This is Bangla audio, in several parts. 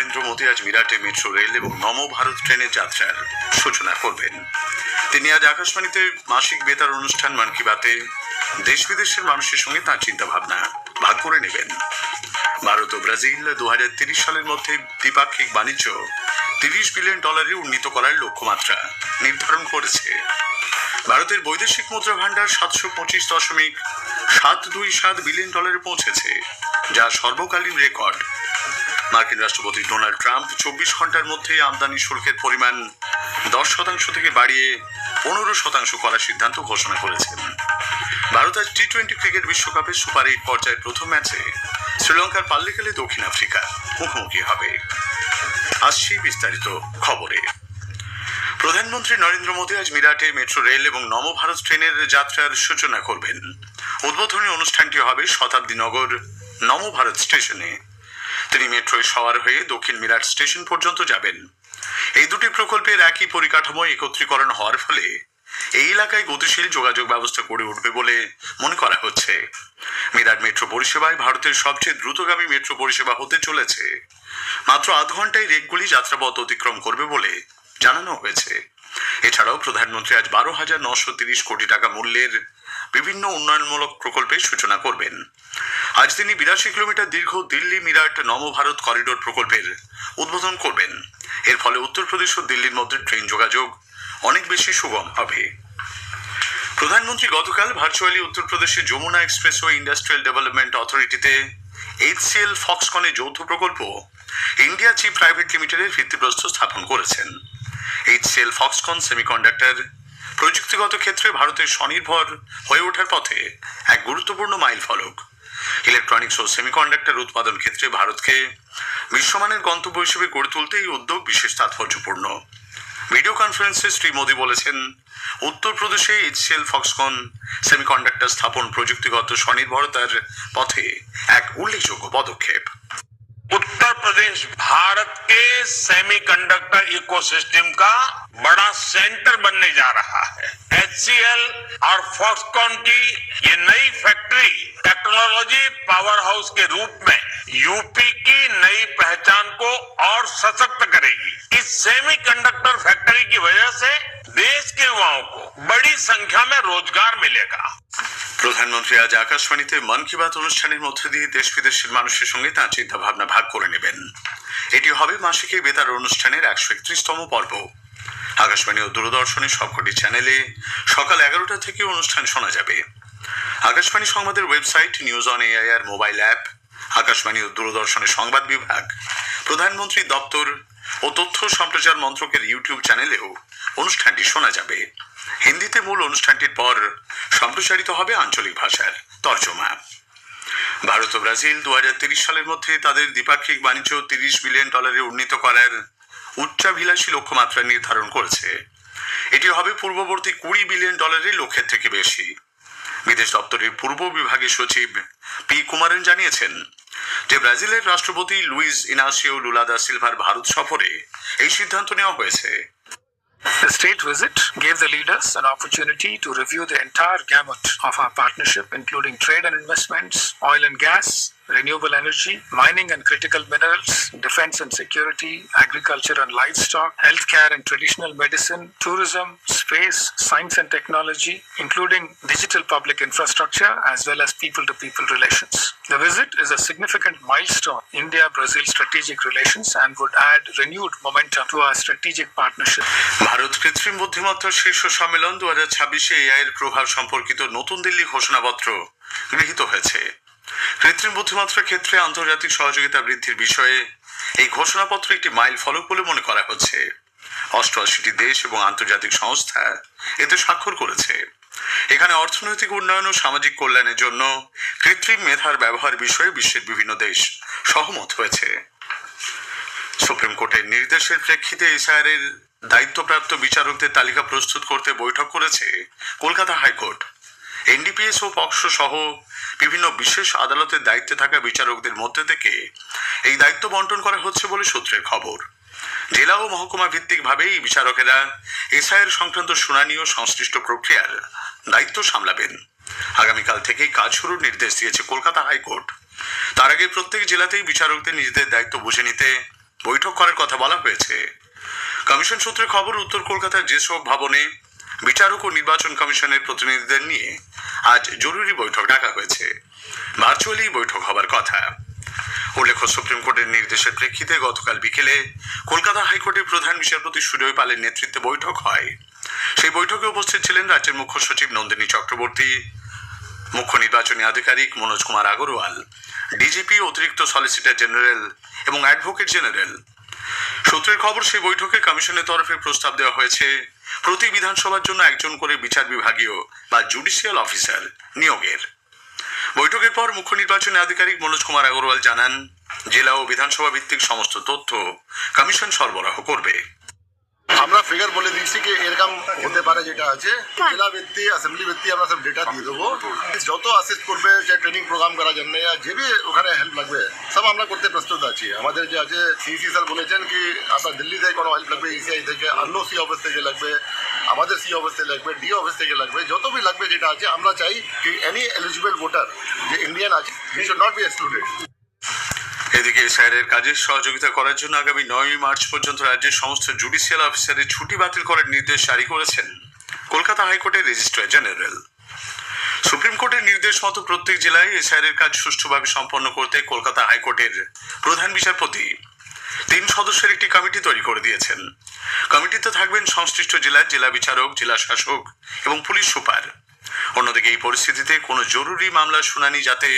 নরেন্দ্র মোদী আজ মিরাটে মেট্রো রেল এবং নমো ভারত ট্রেনের যাত্রার সূচনা করবেন। তিনি আজ আকাশবাণীতে মাসিক বেতার অনুষ্ঠান মন কি বাতে দেশ বিদেশের মানুষের সঙ্গে তাঁর চিন্তা ভাবনা ভাগ করে নেবেন। ভারত ও ব্রাজিল 2030 সালের মধ্যে দ্বিপাক্ষিক বাণিজ্য $30 বিলিয়ন উন্নীত করার লক্ষ্যমাত্রা নির্ধারণ করেছে। ভারতের বৈদেশিক মুদ্রা ভান্ডার $725.727 বিলিয়ন পৌঁছেছে, যা সর্বকালীন রেকর্ড। মার্কিন রাষ্ট্রপতি ডোনাল্ড ট্রাম্প 24 ঘন্টার মধ্যে আমদানি শুল্কের পরিমাণ 10% থেকে বাড়িয়ে 15% করার সিদ্ধান্ত ঘোষণা করেছেন। ভারত আজ টি-20 ক্রিকেট বিশ্বকাপে সুপার 8 পর্যায়ের প্রথম ম্যাচে শ্রীলঙ্কার পাল্লিকালে দক্ষিণ আফ্রিকা মুখোমুখি হবে। আসছি বিস্তারিত খবরে। প্রধানমন্ত্রী নরেন্দ্র মোদী আজ মিরাটে মেট্রো রেল এবং নমো ভারত ট্রেনের যাত্রার সূচনা করবেন। উদ্বোধনী অনুষ্ঠানটি হবে শতাব্দী নগর নমো ভারত স্টেশনে। তিনি মেট্রোয় সওয়ার হয়ে দক্ষিণ মিরাট স্টেশন পর্যন্ত যাবেন। এই দুটি প্রকল্পের একই পরিকাঠামো একত্রীকরণ হওয়ার ফলে এই এলাকায় গতিশীল যোগাযোগ ব্যবস্থা গড়ে উঠবে বলে মনে করা হচ্ছে। মিরাট মেট্রো পরিষেবায় ভারতের সবচেয়ে দ্রুতগামী মেট্রো পরিষেবা হতে চলেছে। মাত্র আধ ঘন্টায় রেকগুলি যাত্রাপথ অতিক্রম করবে বলে জানানো হয়েছে। এছাড়াও প্রধানমন্ত্রী আজ 12,930 কোটি টাকা মূল্যের বিভিন্ন উন্নয়নমূলক প্রকল্পের সূচনা করবেন। আজ তিনি 82 কিলোমিটার দীর্ঘ দিল্লি মিরাট নমো ভারত করিডোর প্রকল্পের উদ্বোধন করবেন। এর ফলে উত্তরপ্রদেশ ও দিল্লির মধ্যে ট্রেন যোগাযোগ অনেক বেশি সুগম হবে। প্রধানমন্ত্রী গতকাল ভার্চুয়ালি উত্তরপ্রদেশের যমুনা এক্সপ্রেসওয়ে ইন্ডাস্ট্রিয়াল ডেভেলপমেন্ট অথরিটিতে HCL ফক্সকনের যৌথ প্রকল্প ইন্ডিয়া চিপ প্রাইভেট লিমিটেডের ভিত্তিপ্রস্তর স্থাপন করেছেন। HCL ফক্সকন সেমিকন্ডাক্টর প্রযুক্তিগত ক্ষেত্রে ভারতের স্বনির্ভর হয়ে ওঠার পথে এক গুরুত্বপূর্ণ মাইল ফলক। ইলেকট্রনিক্স ও সেমিকন্ডাক্টর উৎপাদন ক্ষেত্রে ভারতকে বিশ্বমানের গন্তব্য হিসেবে গড়ে তুলতে এই উদ্যোগ বিশেষ তাৎপর্যপূর্ণ। ভিডিও কনফারেন্সে শ্রী মোদী বলেছেন, উত্তরপ্রদেশে HCL ফক্সকন সেমিকন্ডাক্টর স্থাপন প্রযুক্তিগত স্বনির্ভরতার পথে এক উল্লেখযোগ্য পদক্ষেপ। उत्तर प्रदेश भारत के सेमीकंडक्टर इकोसिस्टम का बड़ा सेंटर बनने जा रहा है। HCL और फॉक्सकॉन की ये नई फैक्ट्री टेक्नोलॉजी पावर हाउस के रूप में यूपी की नई पहचान को और सशक्त करेगी। इस सेमीकंडक्टर फैक्ट्री की वजह से देश के युवाओं को बड़ी संख्या में रोजगार मिलेगा। প্রধানমন্ত্রী আজ আকাশবাণীতে মন কি বাত অনুষ্ঠানের মধ্যে দিয়ে দেশ বিদেশের মানুষের সঙ্গে তাঁর চিন্তা ভাবনা ভাগ করে নেবেন। এটি হবে মাসিক বেতার অনুষ্ঠানের 131তম পর্ব। আকাশবাণী ও দূরদর্শনের সবকটি চ্যানেলে সকাল 11টা থেকে অনুষ্ঠান শোনা যাবে। আকাশবাণী সংবাদের website, news on AIR mobile app, Akashvani ও দূরদর্শনের সংবাদ বিভাগ, প্রধানমন্ত্রী দপ্তর ও তথ্য সম্প্রচার মন্ত্রকের ইউটিউব চ্যানেলেও অনুষ্ঠানটি শোনা যাবে। হিন্দিতে মূল অনুষ্ঠানটির পর সম্প্রচারিত হবে আঞ্চলিক ভাষার তর্জমা। ভারত ও ব্রাজিল 2030 সালের মধ্যে তাদের দ্বিপাক্ষিক বাণিজ্য $30 বিলিয়ন উন্নীত করার উচ্চাভিলাষী লক্ষ্যমাত্রা নির্ধারণ করেছে। এটি হবে পূর্ববর্তী $20 বিলিয়ন লক্ষ্যের থেকে বেশি। বিদেশ দপ্তরের পূর্ব বিভাগের সচিব পি কুমারন জানিয়েছেন যে ব্রাজিলের রাষ্ট্রপতি লুইস ইনাসিও লুলা দা সিলভার ভারত সফরে এই সিদ্ধান্ত নেওয়া হয়েছে। The state visit gave the leaders an opportunity to review the entire gamut of our partnership, including trade and investments, oil and gas, renewable energy, mining and critical minerals, defense and security, agriculture and livestock, healthcare and traditional medicine, tourism, space, science and technology, including digital public infrastructure, as well as people-to-people relations. The visit is a significant milestone in India-Brazil strategic relations and would add renewed momentum to our strategic partnership. Bharat কৃত্রিম বুদ্ধিমত্তার শীর্ষ সম্মেলন 2026-এ এআইয়ের প্রভাব সম্পর্কিত নতুন দিল্লি ঘোষণাপত্র গৃহীত হয়েছে। কৃত্রিম বুদ্ধিমত্তার ক্ষেত্রে আন্তর্জাতিক সহযোগিতা বৃদ্ধির বিষয়ে এই ঘোষণাপত্র একটি মাইল ফলক বলে মনে করা হচ্ছে। 88টি দেশ এবং আন্তর্জাতিক সংস্থা এতে স্বাক্ষর করেছে। এখানে অর্থনৈতিক উন্নয়ন ও সামাজিক কল্যাণের জন্য কৃত্রিম মেধার ব্যবহার বিষয়ে বিশ্বের বিভিন্ন দেশ সহমত হয়েছে। সুপ্রিম কোর্টের নির্দেশের প্রেক্ষিতে এসআইআর দায়িত্বপ্রাপ্ত বিচারকদের তালিকা প্রস্তুত করতে বৈঠক করেছে কলকাতা হাইকোর্ট। এনডিপিএস ও পক্সো সহ বিভিন্ন বিশেষ আদালতের দায়িত্বে থাকা বিচারকদের মধ্যে থেকে এই দায়িত্ব বন্টন করা হচ্ছে বলে সূত্রের খবর। জেলা ও মহকুমা ভিত্তিকভাবে এই বিচারকেরা এসআইআর সংক্রান্ত শুনানি ও সংশ্লিষ্ট প্রক্রিয়ার দায়িত্ব সামলাবেন। আগামীকাল থেকেই কাজ শুরুর নির্দেশ দিয়েছে কলকাতা হাইকোর্ট। তার আগে প্রত্যেক জেলাতেই বিচারকদের নিজেদের দায়িত্ব বুঝে নিতে বৈঠক করার কথা বলা হয়েছে। কমিশন সূত্রে খবর, উত্তর কলকাতার যেসব ভবনে বিচারক ও নির্বাচন কমিশনের প্রতিনিধিদের নিয়ে আজ জরুরি বৈঠক ডাকা হয়েছে। ভার্চুয়ালি বৈঠক হবার কথা। উল্লেখ্য, সুপ্রিম কোর্টের নির্দেশের প্রেক্ষিতে গতকাল বিকেলে কলকাতা হাইকোর্টের প্রধান বিচারপতি সুজয় পালের নেতৃত্বে বৈঠক হয়। সেই বৈঠকে উপস্থিত ছিলেন রাজ্যের মুখ্য সচিব নন্দিনী চক্রবর্তী, মুখ্য নির্বাচনী আধিকারিক মনোজ কুমার আগরওয়াল, ডিজিপি, অতিরিক্ত সলিসিটর জেনারেল এবং অ্যাডভোকেট জেনারেল। সূত্রের খবর, সেই বৈঠকে কমিশনের তরফে প্রস্তাব দেওয়া হয়েছে প্রতি বিধানসভার জন্য একজন করে বিচার বিভাগীয় বা জুডিশিয়াল অফিসার নিয়োগের। বৈঠকের পর মুখ্য নির্বাচনী আধিকারিক মনোজ কুমার আগরওয়াল জানান, জেলা ও বিধানসভা ভিত্তিক সমস্ত তথ্য কমিশন সরবরাহ করবে। আমরা ফিগার বলে দিয়েছি কি এরকম হতে পারে, যেটা আছে জেলা ভিত্তি, অ্যাসেম্বলি ভিত্তি আমরা সব ডেটা দিয়ে দেবো। যত অ্যাসিস্ট করবে, যে ট্রেনিং প্রোগ্রাম করার জন্য যে বি ওখানে হেল্প লাগবে সব আমরা করতে প্রস্তুত আছি। আমাদের যে আছে সিইসি স্যার বলেছেন কি আপনার দিল্লি থেকে কোনো হেল্প লাগবে, ইসিআই থেকে, আন্নো সি অফিস থেকে লাগবে, আমাদের সি অফিস থেকে লাগবে, ডি অফিস থেকে লাগবে, যত বি লাগবে যেটা আছে আমরা চাই কি এনি এলিজিবল ভোটার যে ইন্ডিয়ান আছে he should not be excluded. এদিকে এসআইআরের কাজে সহযোগিতা করার জন্য আগামী 9 মার্চ পর্যন্ত রাজ্যের সমস্ত জুডিশিয়াল অফিসারের ছুটি বাতিল করার নির্দেশ জারি করেছেন কলকাতা হাইকোর্টের রেজিস্ট্রার জেনারেল। সুপ্রিম কোর্টের নির্দেশ মতো প্রত্যেক জেলায় এসআইআরের কাজ সুষ্ঠুভাবে সম্পন্ন করতে কলকাতা হাইকোর্টের প্রধান বিচারপতি 3 সদস্যের একটি কমিটি তৈরি করে দিয়েছেন। কমিটিতে থাকবেন সংশ্লিষ্ট জেলার জেলা বিচারক, জেলা শাসক এবং পুলিশ সুপার। অন্যদিকে এই পরিস্থিতিতে কোনো জরুরি মামলার শুনানি যাতে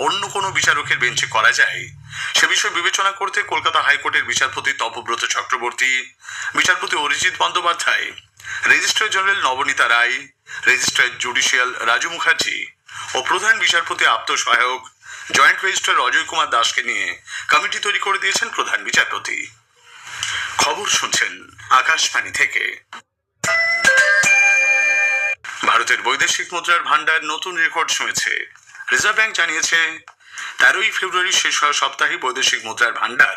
অন্য কোনো বিচারকের বেঞ্চে করা যায় সে বিষয় বিবেচনা করতে কলকাতা হাইকোর্টের বিচারপতি তপব্রত চক্রবর্তী, বিচারপতি অরিজিৎ বন্দ্যোপাধ্যায়, রেজিস্ট্রার জেনারেল নবনীতা রায়, রেজিস্ট্রার জুডিশিয়াল রাজু মুখার্জি ও প্রধান বিচারপতি আপ্ত সহায়ক জয়েন্ট রেজিস্ট্রার অজয় কুমার দাসকে নিয়ে কমিটি তৈরি করে দিয়েছেন প্রধান বিচারপতি। খবর শুনছেন আকাশবাণী থেকে। ভারতের বৈদেশিক মুদ্রার ভান্ডার নতুন রেকর্ড ছুঁয়েছে। রিজার্ভ ব্যাংক জানিয়েছে 13 ফেব্রুয়ারি শেষ হওয়া সপ্তাহে বৈদেশিক মুদ্রার ভান্ডার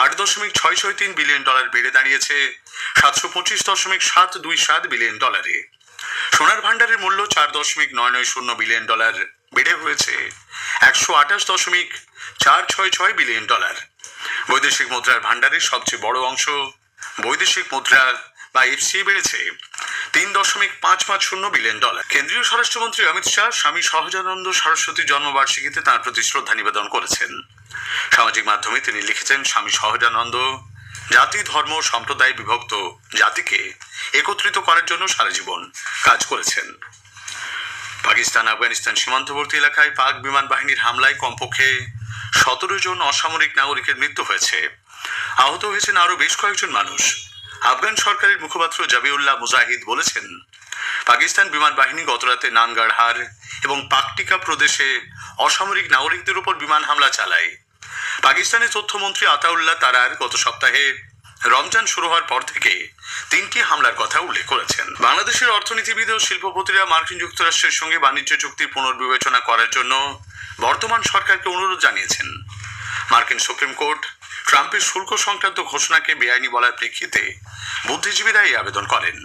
$8.663 বিলিয়ন বেড়ে দাঁড়িয়েছে $725.727 বিলিয়ন। সোনার ভান্ডারের মূল্য $4.990 বিলিয়ন বেড়ে হয়েছে $128.466 বিলিয়ন। বৈদেশিক মুদ্রার ভান্ডারের সবচেয়ে বড় অংশ বৈদেশিক মুদ্রা বা এফসিআই বেড়েছে $3.550 বিলিয়ন। কেন্দ্রীয় স্বরাষ্ট্রমন্ত্রী অমিত শাহ স্বামী সহজানন্দ সরস্বতীর জন্মবার্ষিকীতে তাঁর প্রতি শ্রদ্ধা নিবেদন করেছেন। সামাজিক মাধ্যমে তিনি লিখেছেন, স্বামী সহজানন্দ জাতি, ধর্ম, সম্প্রদায় বিভক্ত জাতিকে একত্রিত করার জন্য সারা জীবন কাজ করেছেন। পাকিস্তান আফগানিস্তান সীমান্তবর্তী এলাকায় পাক বিমান বাহিনীর হামলায় কমপক্ষে 17 জন অসামরিক নাগরিকের মৃত্যু হয়েছে। আহত হয়েছেন আরও বেশ কয়েকজন মানুষ। আফগান সরকারের মুখপাত্র জাবিউল্লাহ মুজাহিদ বলেছেন, পাকিস্তান বিমান বাহিনী গতরাতে নানগাড়হার এবং পাকটিকা প্রদেশে অসামরিক নাগরিকদের উপর বিমান হামলা চালায়। পাকিস্তানের তথ্যমন্ত্রী আতাউল্লাহ তারার গত সপ্তাহে রমজান শুরু হওয়ার পর থেকে 3টি হামলার কথা উল্লেখ করেছেন। বাংলাদেশের অর্থনীতিবিদ ও শিল্পপতিরা মার্কিন যুক্তরাষ্ট্রের সঙ্গে বাণিজ্য চুক্তির পুনর্বিবেচনা করার জন্য বর্তমান সরকারকে অনুরোধ জানিয়েছেন। মার্কিন সুপ্রিম কোর্ট ট্রাম্পের শুল্ক সংক্রান্ত ঘোষণাকে বেআইনি বলার প্রেক্ষিতে বুদ্ধিজীবীরা এই আবেদন করেন।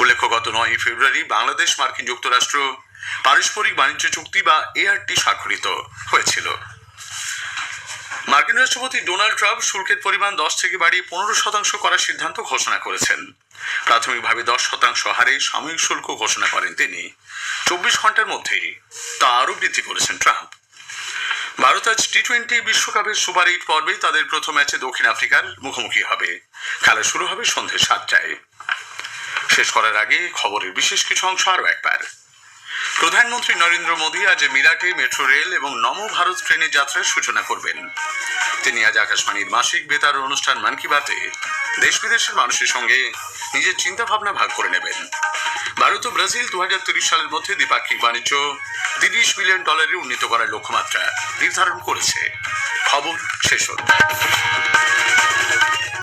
উল্লেখ্য, গত 9 ফেব্রুয়ারি বাংলাদেশ মার্কিন যুক্তরাষ্ট্র পারস্পরিক বাণিজ্য চুক্তি বা এআরটি স্বাক্ষরিত হয়েছিল। মার্কিন রাষ্ট্রপতি ডোনাল্ড ট্রাম্প শুল্কের পরিমাণ 10 থেকে বাড়িয়ে 15% করার সিদ্ধান্ত ঘোষণা করেছেন। প্রাথমিকভাবে 10% হারে সাময়িক শুল্ক ঘোষণা করেন তিনি। 24 ঘন্টার মধ্যেই তা আরও বৃদ্ধি করেছেন ট্রাম্প। ভারত আজ টি-20 বিশ্বকাপের সুপার 8 পর্বে তাদের প্রথম ম্যাচে দক্ষিণ আফ্রিকার মুখোমুখি হবে। খেলা শুরু হবে সন্ধ্যে 7টায়। শেষ করার আগে খবরের বিশেষ কিছু অংশ আরও একবার। প্রধানমন্ত্রী নরেন্দ্র মোদী আজ মিরাটে মেট্রো রেল এবং নমো ভারত ট্রেনের যাত্রার সূচনা করবেন। তিনি আজ আকাশবাণীর মাসিক বেতার অনুষ্ঠান মন কি বাতে দেশ বিদেশের মানুষের সঙ্গে নিজের চিন্তা ভাবনা ভাগ করে নেবেন। ভারত ও ব্রাজিল 2030 সালের মধ্যে দ্বিপাক্ষিক বাণিজ্য $30 বিলিয়ন উন্নীত করার লক্ষ্যমাত্রা নির্ধারণ করেছে। খবর শেষ হল।